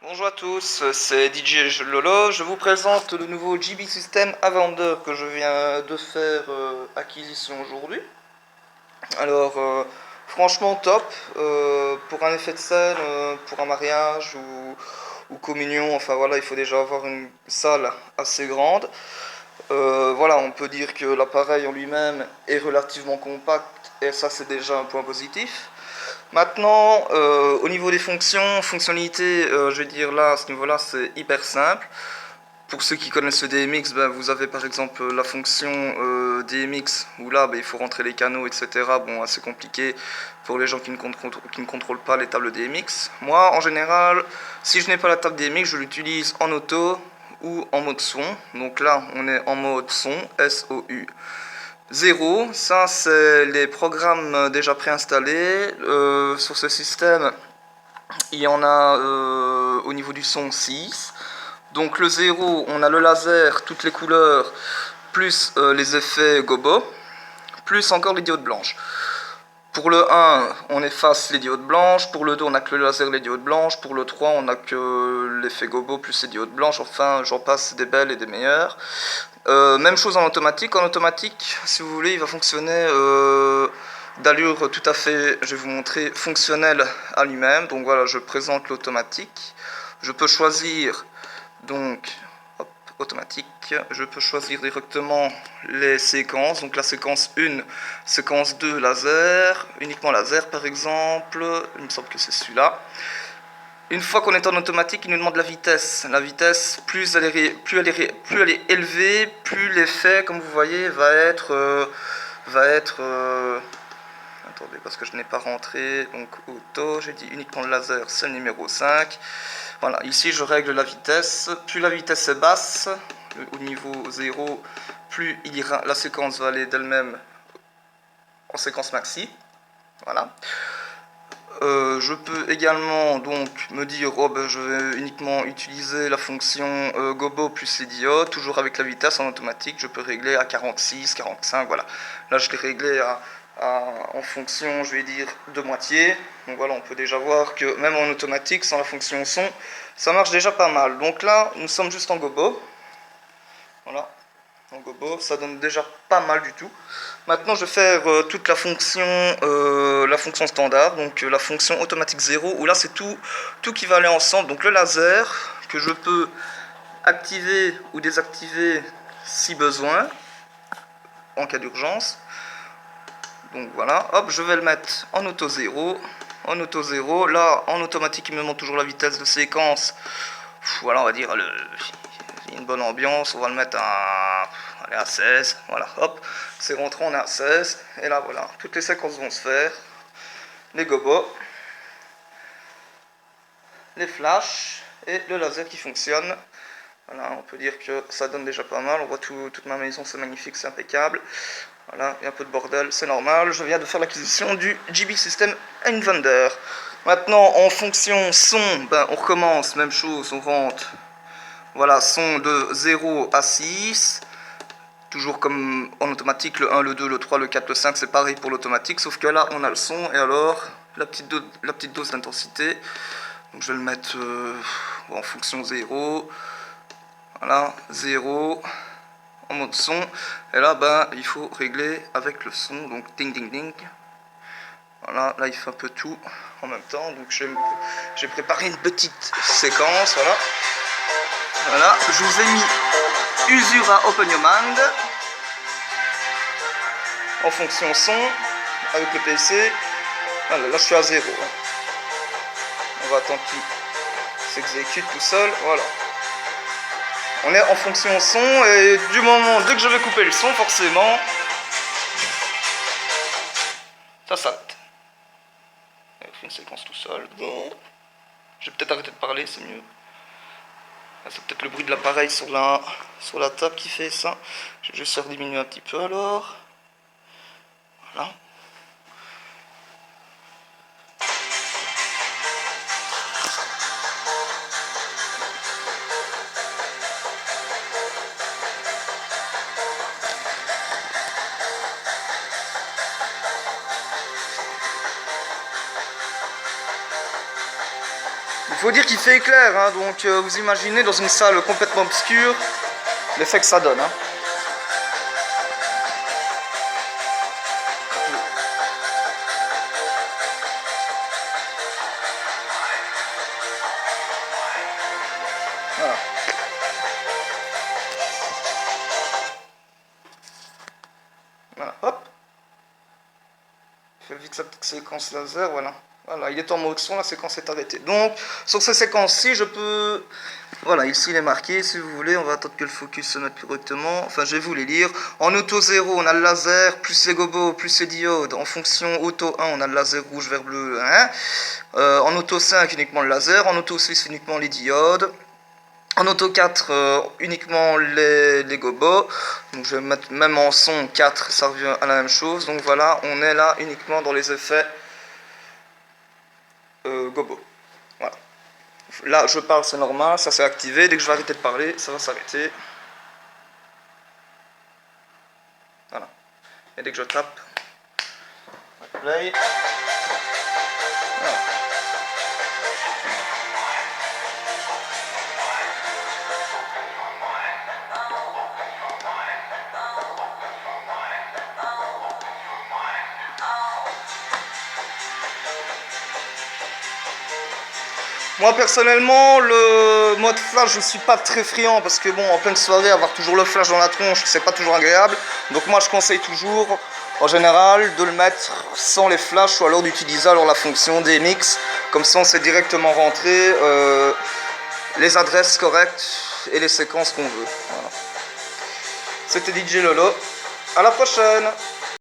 Bonjour à tous, c'est DJ Lolo. Je vous présente le nouveau GB System Avenger que je viens de faire acquisition aujourd'hui. Alors, franchement top, pour un effet de scène, pour un mariage ou communion, enfin voilà, il faut déjà avoir une salle assez grande. Voilà, on peut dire que l'appareil en lui-même est relativement compact et ça c'est déjà un point positif. Maintenant, au niveau des fonctionnalités, je vais dire là, à ce niveau-là, c'est hyper simple. Pour ceux qui connaissent le DMX, ben, vous avez par exemple la fonction DMX, où là, ben, il faut rentrer les canaux, etc. Bon, assez compliqué pour les gens qui ne contrôlent pas les tables DMX. Moi, en général, si je n'ai pas la table DMX, je l'utilise en auto ou en mode son. Donc là, on est en mode son, SOU. Zéro, ça c'est les programmes déjà préinstallés. Sur ce système, il y en a au niveau du son 6. Donc le 0, on a le laser, toutes les couleurs, plus les effets gobo, plus encore les diodes blanches. Pour le 1, on efface les diodes blanches. Pour le 2, on n'a que le laser et les diodes blanches. Pour le 3, on n'a que l'effet gobo plus les diodes blanches. Enfin, j'en passe des belles et des meilleures. Même chose en automatique. En automatique, si vous voulez, il va fonctionner d'allure tout à fait, je vais vous montrer, fonctionnelle à lui-même. Donc voilà, je présente l'automatique. Je peux choisir, donc, hop, automatique, je peux choisir directement les séquences. Donc la séquence 1, séquence 2, laser, uniquement laser par exemple. Il me semble que c'est celui-là. Une fois qu'on est en automatique, il nous demande la vitesse. La vitesse, plus elle est élevée, plus l'effet, comme vous voyez, va être... attendez, parce que je n'ai pas rentré. Donc auto, j'ai dit uniquement le laser, c'est le numéro 5. Voilà, ici je règle la vitesse. Plus la vitesse est basse, au niveau 0, plus la séquence va aller d'elle-même en séquence maxi. Voilà. Je peux également donc me dire oh, ben, je vais uniquement utiliser la fonction gobo plus les diodes, toujours avec la vitesse en automatique, je peux régler à 46, 45, voilà. Là je l'ai réglé en fonction, je vais dire, de moitié. Donc voilà, on peut déjà voir que même en automatique, sans la fonction son, ça marche déjà pas mal. Donc là, nous sommes juste en gobo. Voilà, en gobo, ça donne déjà pas mal du tout. Maintenant, je vais faire toute la fonction standard, donc la fonction automatique 0, où là, c'est tout qui va aller ensemble. Donc le laser, que je peux activer ou désactiver si besoin, en cas d'urgence. Donc voilà, hop, je vais le mettre en auto 0. En auto 0, là, en automatique, il me demande toujours la vitesse de séquence. Voilà, on va dire, il y a une bonne ambiance, on va le mettre à 16, voilà, hop, c'est rentré, on est à 16, et là voilà, toutes les séquences vont se faire, les gobos, les flashs, et le laser qui fonctionne. Voilà, on peut dire que ça donne déjà pas mal, on voit toute ma maison, c'est magnifique, c'est impeccable. Voilà, il y a un peu de bordel, c'est normal, je viens de faire l'acquisition du GB System Avenger. Maintenant, en fonction son, ben, on recommence, même chose, on rentre. Voilà, son de 0 à 6. Toujours comme en automatique, le 1, le 2, le 3, le 4, le 5, c'est pareil pour l'automatique. Sauf que là, on a le son et alors la petite dose d'intensité. Donc je vais le mettre en fonction 0. Voilà, 0 en mode son. Et là, ben, il faut régler avec le son. Donc ding ding ding. Voilà, là il fait un peu tout en même temps. Donc j'ai préparé une petite séquence. Voilà. Voilà, je vous ai mis Usura Open Your Mind en fonction son avec le PC. Voilà, là je suis à 0. On va attendre qu'il s'exécute tout seul. Voilà. On est en fonction son et du moment, dès que je vais couper le son, forcément, ça s'arrête. Il fait une séquence tout seul. Je vais peut-être arrêter de parler, c'est mieux. C'est peut-être le bruit de l'appareil sur la table qui fait ça. Je vais juste faire diminuer un petit peu alors. Voilà. Il faut dire qu'il fait éclair, hein, donc vous imaginez dans une salle complètement obscure l'effet que ça donne. Hein. Voilà. Voilà, hop. Il fait vite sa petite séquence laser, voilà. Voilà, il est en mode son, la séquence est arrêtée. Donc, sur ces séquences-ci, je peux... Voilà, ici il est marqué, si vous voulez, on va attendre que le focus se mette correctement. Enfin, je vais vous les lire. En auto 0, on a le laser, plus les gobos, plus les diodes. En fonction auto 1, on a le laser rouge, vert, bleu. Hein. En auto 5, uniquement le laser. En auto 6, uniquement les diodes. En auto 4, uniquement les gobos. Donc je vais mettre même en son 4, ça revient à la même chose. Donc voilà, on est là uniquement dans les effets gobo. Voilà. Là, je parle, c'est normal, ça s'est activé. Dès que je vais arrêter de parler, ça va s'arrêter. Voilà. Et dès que je tape, play. Voilà. Moi personnellement, le mode flash, je suis pas très friand parce que bon, en pleine soirée, avoir toujours le flash dans la tronche, c'est pas toujours agréable. Donc moi, je conseille toujours, en général, de le mettre sans les flashs ou alors d'utiliser alors la fonction DMX. Comme ça, on sait directement rentrer les adresses correctes et les séquences qu'on veut. Voilà. C'était DJ Lolo. À la prochaine!